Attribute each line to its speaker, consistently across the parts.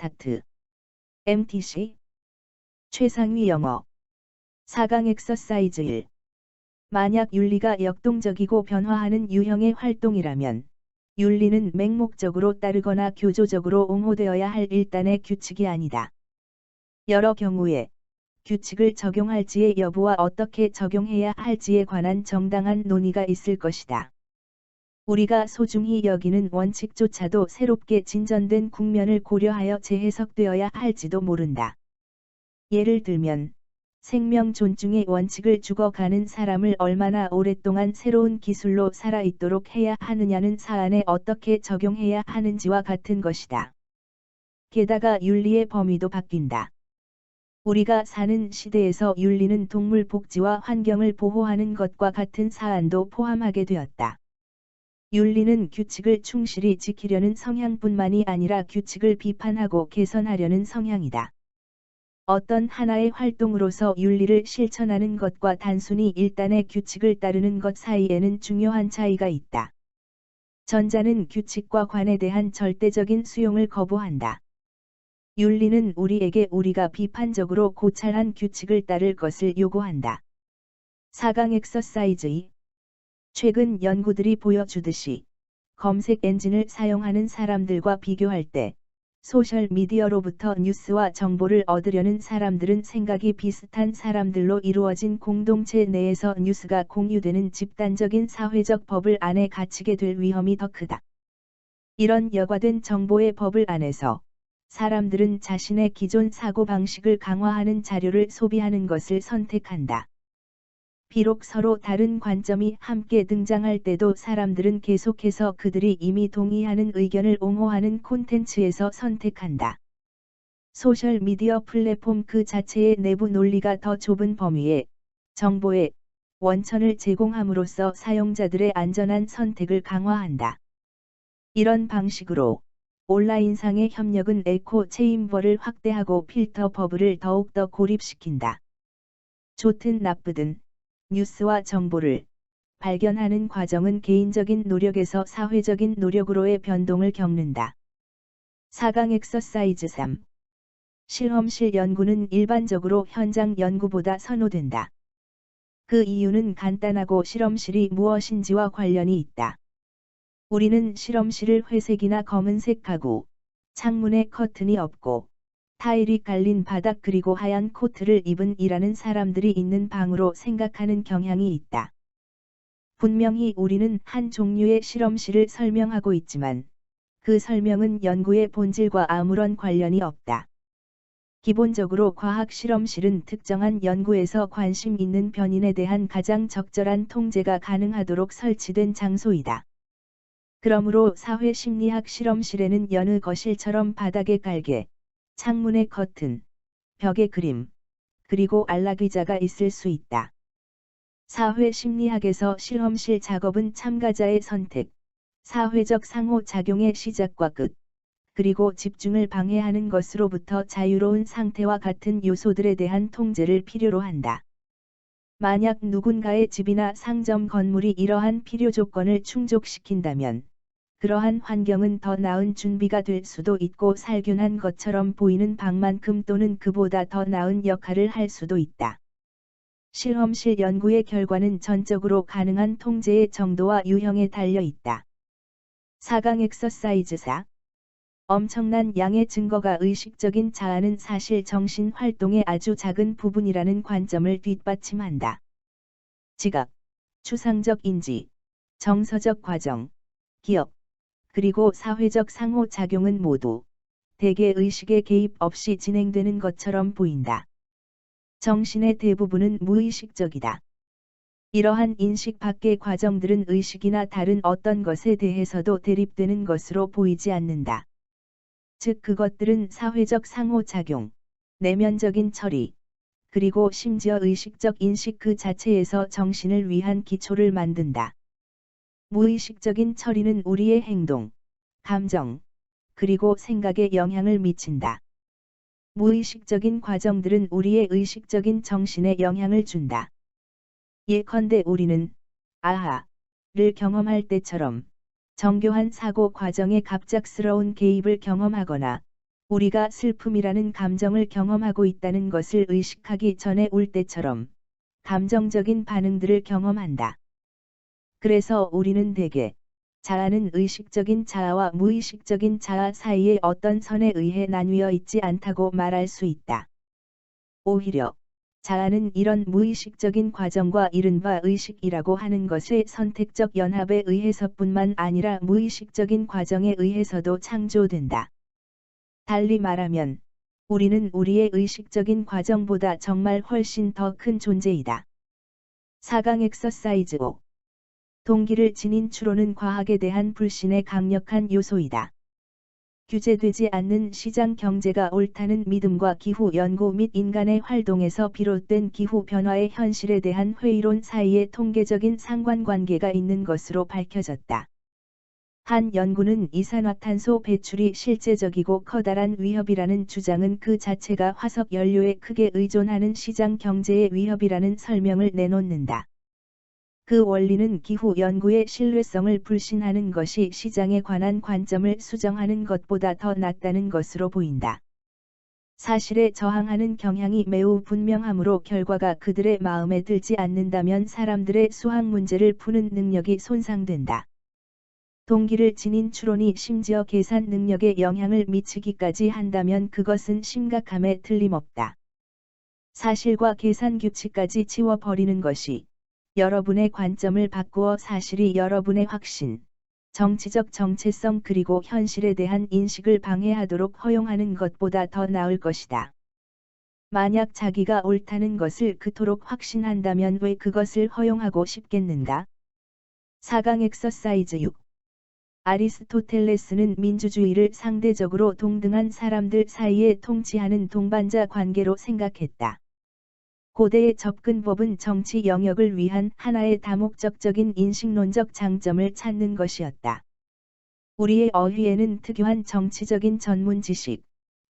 Speaker 1: 차트. MTC. 최상위 영어. 4강 엑서사이즈 1. 만약 윤리가 역동적이고 변화하는 유형의 활동이라면 윤리는 맹목적으로 따르거나 교조적으로 옹호되어야 할 일단의 규칙이 아니다. 여러 경우에 규칙을 적용할지의 여부와 어떻게 적용해야 할지에 관한 정당한 논의가 있을 것이다. 우리가 소중히 여기는 원칙조차도 새롭게 진전된 국면을 고려하여 재해석되어야 할지도 모른다. 예를 들면 생명 존중의 원칙을 죽어가는 사람을 얼마나 오랫동안 새로운 기술로 살아있도록 해야 하느냐는 사안에 어떻게 적용해야 하는지와 같은 것이다. 게다가 윤리의 범위도 바뀐다. 우리가 사는 시대에서 윤리는 동물 복지와 환경을 보호하는 것과 같은 사안도 포함하게 되었다. 윤리는 규칙을 충실히 지키려는 성향뿐만이 아니라 규칙을 비판하고 개선하려는 성향이다. 어떤 하나의 활동으로서 윤리를 실천하는 것과 단순히 일단의 규칙을 따르는 것 사이에는 중요한 차이가 있다. 전자는 규칙과 관에 대한 절대적인 수용을 거부한다. 윤리는 우리에게 우리가 비판적으로 고찰한 규칙을 따를 것을 요구한다. 4강 엑서사이즈 2. 최근 연구들이 보여주듯이 검색 엔진을 사용하는 사람들과 비교할 때 소셜미디어로부터 뉴스와 정보를 얻으려는 사람들은 생각이 비슷한 사람들로 이루어진 공동체 내에서 뉴스가 공유되는 집단적인 사회적 버블 안에 갇히게 될 위험이 더 크다. 이런 여과된 정보의 버블 안에서 사람들은 자신의 기존 사고방식을 강화하는 자료를 소비하는 것을 선택한다. 비록 서로 다른 관점이 함께 등장할 때도 사람들은 계속해서 그들이 이미 동의하는 의견을 옹호하는 콘텐츠에서 선택한다. 소셜미디어 플랫폼 그 자체의 내부 논리가 더 좁은 범위에 정보의 원천을 제공함으로써 사용자들의 안전한 선택을 강화한다. 이런 방식으로 온라인상의 협력은 에코 체인버를 확대하고 필터 버블을 더욱더 고립시킨다. 좋든 나쁘든 뉴스와 정보를 발견하는 과정은 개인적인 노력에서 사회적인 노력으로의 변동을 겪는다. 4강 엑서사이즈 3. 실험실 연구는 일반적으로 현장 연구보다 선호된다. 그 이유는 간단하고 실험실이 무엇인지와 관련이 있다. 우리는 실험실을 회색이나 검은색 가구, 창문에 커튼이 없고 타일이 깔린 바닥 그리고 하얀 코트를 입은 일하는 사람들이 있는 방으로 생각하는 경향이 있다. 분명히 우리는 한 종류의 실험실을 설명하고 있지만 그 설명은 연구의 본질과 아무런 관련이 없다. 기본적으로 과학 실험실은 특정한 연구에서 관심 있는 변인에 대한 가장 적절한 통제가 가능하도록 설치된 장소이다. 그러므로 사회심리학 실험실에는 여느 거실처럼 바닥에 깔개, 창문에 커튼, 벽에 그림, 그리고 안락의자가 있을 수 있다. 사회심리학에서 실험실 작업은 참가자의 선택, 사회적 상호작용의 시작과 끝, 그리고 집중을 방해하는 것으로부터 자유로운 상태와 같은 요소들에 대한 통제를 필요로 한다. 만약 누군가의 집이나 상점 건물이 이러한 필요 조건을 충족시킨다면 그러한 환경은 더 나은 준비가 될 수도 있고 살균한 것처럼 보이는 방만큼 또는 그보다 더 나은 역할을 할 수도 있다. 실험실 연구의 결과는 전적으로 가능한 통제의 정도와 유형에 달려 있다. 4강 엑서사이즈 4. 엄청난 양의 증거가 의식적인 자아는 사실 정신 활동의 아주 작은 부분이라는 관점을 뒷받침한다. 지각, 추상적 인지, 정서적 과정, 기억, 그리고 사회적 상호작용은 모두 대개 의식의 개입 없이 진행되는 것처럼 보인다. 정신의 대부분은 무의식적이다. 이러한 인식 밖의 과정들은 의식이나 다른 어떤 것에 대해서도 대립되는 것으로 보이지 않는다. 즉 그것들은 사회적 상호작용, 내면적인 처리, 그리고 심지어 의식적 인식 그 자체에서 정신을 위한 기초를 만든다. 무의식적인 처리는 우리의 행동, 감정, 그리고 생각에 영향을 미친다. 무의식적인 과정들은 우리의 의식적인 정신에 영향을 준다. 예컨대 우리는 아하를 경험할 때처럼 정교한 사고 과정의 갑작스러운 개입을 경험하거나 우리가 슬픔이라는 감정을 경험하고 있다는 것을 의식하기 전에 울 때처럼 감정적인 반응들을 경험한다. 그래서 우리는 대개 자아는 의식적인 자아와 무의식적인 자아 사이에 어떤 선에 의해 나뉘어 있지 않다고 말할 수 있다. 오히려 자아는 이런 무의식적인 과정과 이른바 의식이라고 하는 것의 선택적 연합에 의해서뿐만 아니라 무의식적인 과정에 의해서도 창조된다. 달리 말하면 우리는 우리의 의식적인 과정보다 정말 훨씬 더 큰 존재이다. 4강 엑서사이즈 5. 동기를 지닌 추론은 과학에 대한 불신의 강력한 요소이다. 규제되지 않는 시장 경제가 옳다는 믿음과 기후 연구 및 인간의 활동에서 비롯된 기후 변화의 현실에 대한 회의론 사이에 통계적인 상관관계가 있는 것으로 밝혀졌다. 한 연구는 이산화탄소 배출이 실제적이고 커다란 위협이라는 주장은 그 자체가 화석 연료에 크게 의존하는 시장 경제의 위협이라는 설명을 내놓는다. 그 원리는 기후 연구의 신뢰성을 불신하는 것이 시장에 관한 관점을 수정하는 것보다 더 낫다는 것으로 보인다. 사실에 저항하는 경향이 매우 분명하므로 결과가 그들의 마음에 들지 않는다면 사람들의 수학 문제를 푸는 능력이 손상된다. 동기를 지닌 추론이 심지어 계산 능력에 영향을 미치기까지 한다면 그것은 심각함에 틀림없다. 사실과 계산 규칙까지 지워버리는 것이 여러분의 관점을 바꾸어 사실이 여러분의 확신, 정치적 정체성 그리고 현실에 대한 인식을 방해하도록 허용하는 것보다 더 나을 것이다. 만약 자기가 옳다는 것을 그토록 확신한다면 왜 그것을 허용하고 싶겠는가? 4강 엑서사이즈 6. 아리스토텔레스는 민주주의를 상대적으로 동등한 사람들 사이에 통치하는 동반자 관계로 생각했다. 고대의 접근법은 정치 영역을 위한 하나의 다목적적인 인식론적 장점을 찾는 것이었다. 우리의 어휘에는 특유한 정치적인 전문 지식,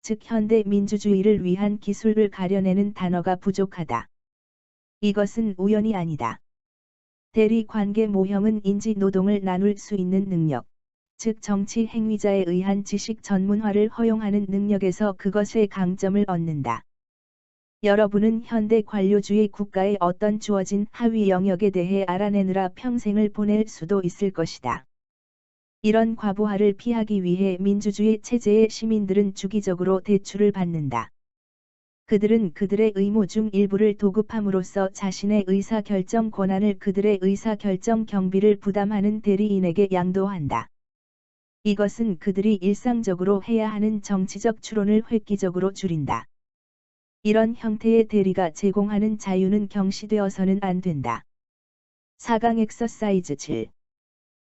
Speaker 1: 즉 현대 민주주의를 위한 기술을 가려내는 단어가 부족하다. 이것은 우연이 아니다. 대리 관계 모형은 인지 노동을 나눌 수 있는 능력, 즉 정치 행위자에 의한 지식 전문화를 허용하는 능력에서 그것의 강점을 얻는다. 여러분은 현대 관료주의 국가의 어떤 주어진 하위 영역에 대해 알아내느라 평생을 보낼 수도 있을 것이다. 이런 과부하를 피하기 위해 민주주의 체제의 시민들은 주기적으로 대출을 받는다. 그들은 그들의 의무 중 일부를 도급함으로써 자신의 의사결정 권한을 그들의 의사결정 경비를 부담하는 대리인에게 양도한다. 이것은 그들이 일상적으로 해야 하는 정치적 추론을 획기적으로 줄인다. 이런 형태의 대리가 제공하는 자유는 경시되어서는 안 된다. 4강 엑서사이즈 7.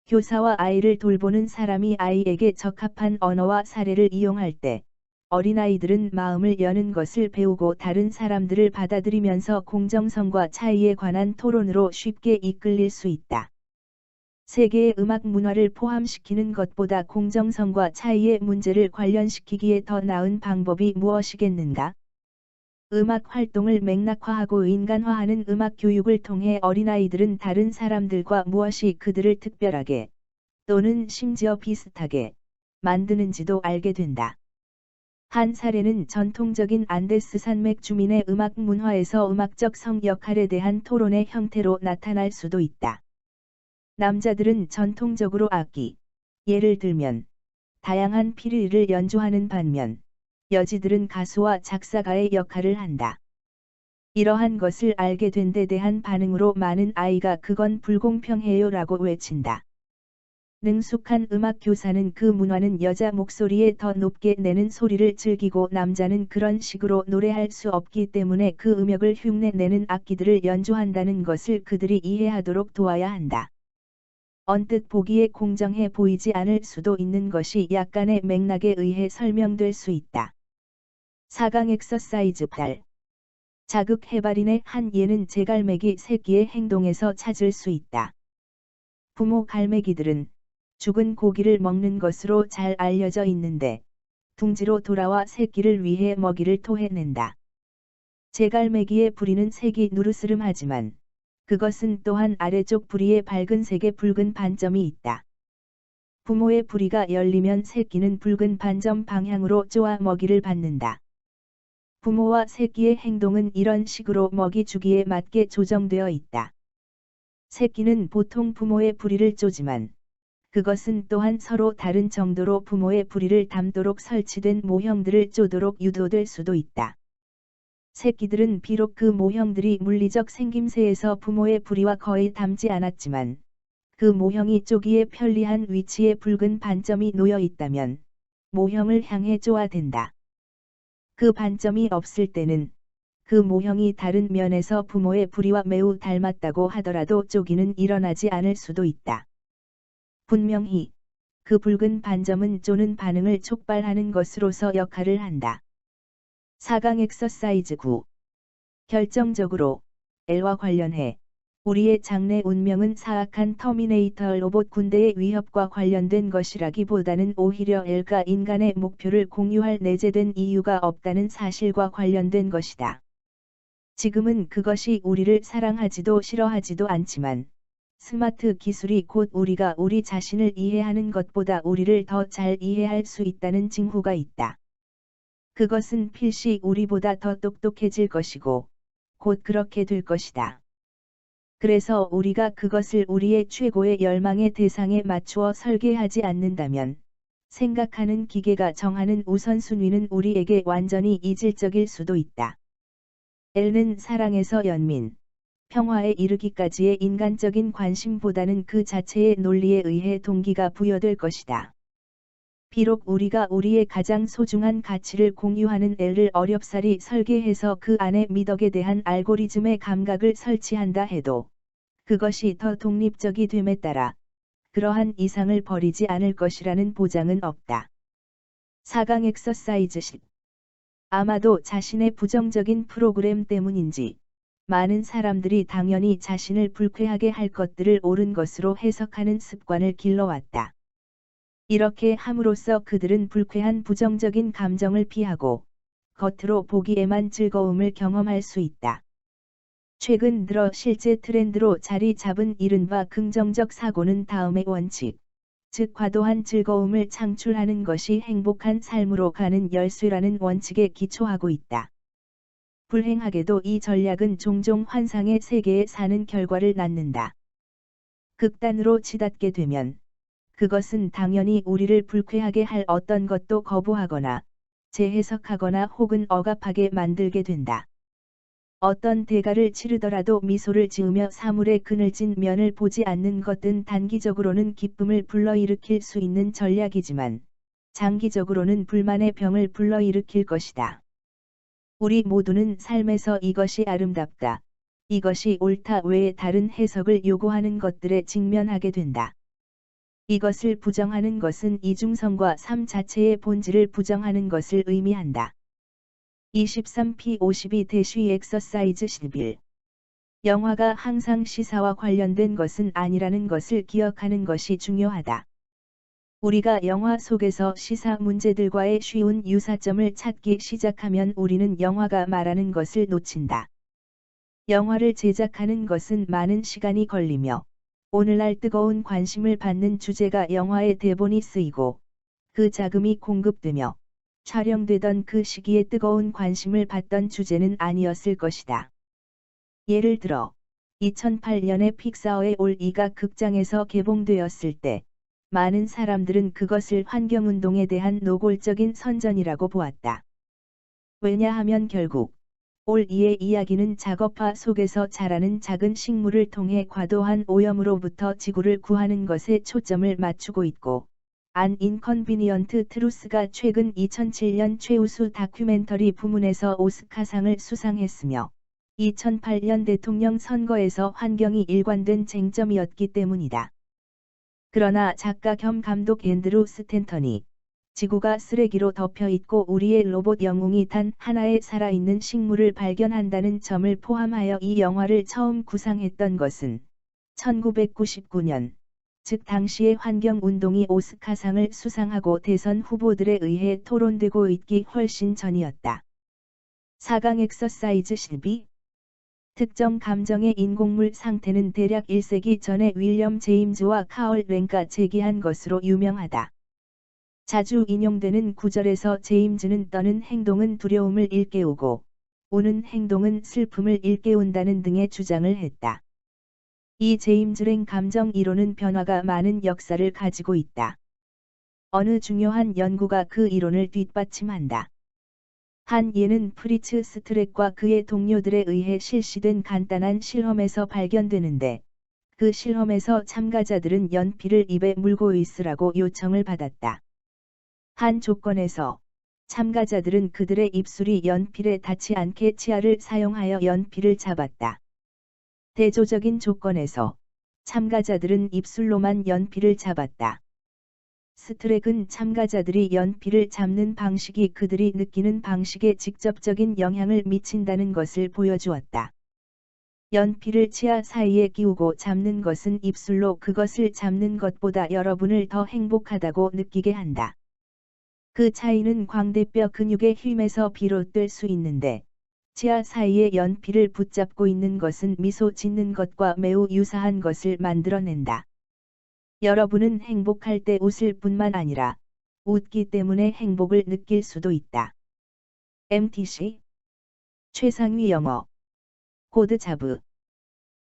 Speaker 1: 교사와 아이를 돌보는 사람이 아이에게 적합한 언어와 사례를 이용할 때 어린아이들은 마음을 여는 것을 배우고 다른 사람들을 받아들이면서 공정성과 차이에 관한 토론으로 쉽게 이끌릴 수 있다. 세계의 음악 문화를 포함시키는 것보다 공정성과 차이의 문제를 관련시키기에 더 나은 방법이 무엇이겠는가? 음악 활동을 맥락화하고 인간화하는 음악 교육을 통해 어린아이들은 다른 사람들과 무엇이 그들을 특별하게 또는 심지어 비슷하게 만드는지도 알게 된다. 한 사례는 전통적인 안데스 산맥 주민의 음악 문화에서 음악적 성 역할에 대한 토론의 형태로 나타날 수도 있다. 남자들은 전통적으로 악기, 예를 들면 다양한 피리를 연주하는 반면 여지들은 가수와 작사가의 역할을 한다. 이러한 것을 알게 된 데 대한 반응으로 많은 아이가 그건 불공평해요 라고 외친다. 능숙한 음악 교사는 그 문화는 여자 목소리에 더 높게 내는 소리를 즐기고 남자는 그런 식으로 노래할 수 없기 때문에 그 음역을 흉내내는 악기들을 연주한다는 것을 그들이 이해하도록 도와야 한다. 언뜻 보기에 공정해 보이지 않을 수도 있는 것이 약간의 맥락에 의해 설명될 수 있다. 4강 엑서사이즈 8. 자극 해발인의 한 예는 제갈매기 새끼의 행동에서 찾을 수 있다. 부모 갈매기들은 죽은 고기를 먹는 것으로 잘 알려져 있는데 둥지로 돌아와 새끼를 위해 먹이를 토해낸다. 제갈매기의 부리는 색이 누르스름하지만 그것은 또한 아래쪽 부리에 밝은 색의 붉은 반점이 있다. 부모의 부리가 열리면 새끼는 붉은 반점 방향으로 쪼아 먹이를 받는다. 부모와 새끼의 행동은 이런 식으로 먹이 주기에 맞게 조정되어 있다. 새끼는 보통 부모의 부리를 쪼지만 그것은 또한 서로 다른 정도로 부모의 부리를 담도록 설치된 모형들을 쪼도록 유도될 수도 있다. 새끼들은 비록 그 모형들이 물리적 생김새에서 부모의 부리와 거의 닮지 않았지만 그 모형이 쪼기에 편리한 위치에 붉은 반점이 놓여 있다면 모형을 향해 쪼아댄다. 그 반점이 없을 때는 그 모형이 다른 면에서 부모의 부리와 매우 닮았다고 하더라도 쪼기는 일어나지 않을 수도 있다. 분명히 그 붉은 반점은 쪼는 반응을 촉발하는 것으로서 역할을 한다. 4강 엑서사이즈 9. 결정적으로 L와 관련해 우리의 장래 운명은 사악한 터미네이터 로봇 군대의 위협과 관련된 것이라기보다는 오히려 L가 인간의 목표를 공유할 내재된 이유가 없다는 사실과 관련된 것이다. 지금은 그것이 우리를 사랑하지도 싫어하지도 않지만 스마트 기술이 곧 우리가 우리 자신을 이해하는 것보다 우리를 더 잘 이해할 수 있다는 징후가 있다. 그것은 필시 우리보다 더 똑똑해질 것이고 곧 그렇게 될 것이다. 그래서 우리가 그것을 우리의 최고의 열망의 대상에 맞추어 설계하지 않는다면 생각하는 기계가 정하는 우선순위는 우리에게 완전히 이질적일 수도 있다. L는 사랑에서 연민, 평화에 이르기까지의 인간적인 관심보다는 그 자체의 논리에 의해 동기가 부여될 것이다. 비록 우리가 우리의 가장 소중한 가치를 공유하는 L을 어렵사리 설계해서 그 안에 미덕에 대한 알고리즘의 감각을 설치한다 해도 그것이 더 독립적이 됨에 따라 그러한 이상을 버리지 않을 것이라는 보장은 없다. 4강 엑서사이즈 10. 아마도 자신의 부정적인 프로그램 때문인지 많은 사람들이 당연히 자신을 불쾌하게 할 것들을 옳은 것으로 해석하는 습관을 길러왔다. 이렇게 함으로써 그들은 불쾌한 부정적인 감정을 피하고 겉으로 보기에만 즐거움을 경험할 수 있다. 최근 들어 실제 트렌드로 자리 잡은 이른바 긍정적 사고는 다음의 원칙, 즉 과도한 즐거움을 창출하는 것이 행복한 삶으로 가는 열쇠라는 원칙에 기초하고 있다. 불행하게도 이 전략은 종종 환상의 세계에 사는 결과를 낳는다. 극단으로 치닫게 되면 그것은 당연히 우리를 불쾌하게 할 어떤 것도 거부하거나 재해석하거나 혹은 억압하게 만들게 된다. 어떤 대가를 치르더라도 미소를 지으며 사물의 그늘진 면을 보지 않는 것은 단기적으로는 기쁨을 불러일으킬 수 있는 전략이지만 장기적으로는 불만의 병을 불러일으킬 것이다. 우리 모두는 삶에서 이것이 아름답다, 이것이 옳다 외에 다른 해석을 요구하는 것들에 직면하게 된다. 이것을 부정하는 것은 이중성과 삶 자체의 본질을 부정하는 것을 의미한다. 23p52- 엑서사이즈 11. 영화가 항상 시사와 관련된 것은 아니라는 것을 기억하는 것이 중요하다. 우리가 영화 속에서 시사 문제들과의 쉬운 유사점을 찾기 시작하면 우리는 영화가 말하는 것을 놓친다. 영화를 제작하는 것은 많은 시간이 걸리며 오늘날 뜨거운 관심을 받는 주제가 영화의 대본이 쓰이고 그 자금이 공급되며 촬영되던 그 시기에 뜨거운 관심을 받던 주제는 아니었을 것이다. 예를 들어 2008년에 픽사어의 올-E가 극장에서 개봉되었을 때 많은 사람들은 그것을 환경운동에 대한 노골적인 선전이라고 보았다. 왜냐하면 결국 올-E의 이야기는 작업화 속에서 자라는 작은 식물을 통해 과도한 오염으로부터 지구를 구하는 것에 초점을 맞추고 있고 안 인컨비니언트 트루스가 최근 2007년 최우수 다큐멘터리 부문에서 오스카상을 수상했으며 2008년 대통령 선거에서 환경이 일관된 쟁점이었기 때문이다. 그러나 작가 겸 감독 앤드루 스탠턴이 지구가 쓰레기로 덮여 있고 우리의 로봇 영웅이 단 하나의 살아있는 식물을 발견한다는 점을 포함하여 이 영화를 처음 구상했던 것은 1999년, 즉 당시의 환경운동이 오스카상을 수상하고 대선 후보들에 의해 토론되고 있기 훨씬 전이었다. 4강 엑서사이즈 12. 특정 감정의 인공물 상태는 대략 1세기 전에 윌리엄 제임즈와 카얼 랭가 제기한 것으로 유명하다. 자주 인용되는 구절에서 제임즈는 떠는 행동은 두려움을 일깨우고 우는 행동은 슬픔을 일깨운다는 등의 주장을 했다. 이 제임즈랭 감정 이론은 변화가 많은 역사를 가지고 있다. 어느 중요한 연구가 그 이론을 뒷받침한다. 한 예는 프리츠 스트렉과 그의 동료들에 의해 실시된 간단한 실험에서 발견되는데, 그 실험에서 참가자들은 연필을 입에 물고 있으라고 요청을 받았다. 한 조건에서 참가자들은 그들의 입술이 연필에 닿지 않게 치아를 사용하여 연필을 잡았다. 대조적인 조건에서 참가자들은 입술로만 연필을 잡았다. 스트렉은 참가자들이 연필을 잡는 방식이 그들이 느끼는 방식에 직접적인 영향을 미친다는 것을 보여주었다. 연필을 치아 사이에 끼우고 잡는 것은 입술로 그것을 잡는 것보다 여러분을 더 행복하다고 느끼게 한다. 그 차이는 광대뼈 근육의 힘에서 비롯될 수 있는데, 치아 사이에 연필을 붙잡고 있는 것은 미소 짓는 것과 매우 유사한 것을 만들어낸다. 여러분은 행복할 때 웃을 뿐만 아니라 웃기 때문에 행복을 느낄 수도 있다. MTC 최상위 영어 코드 자브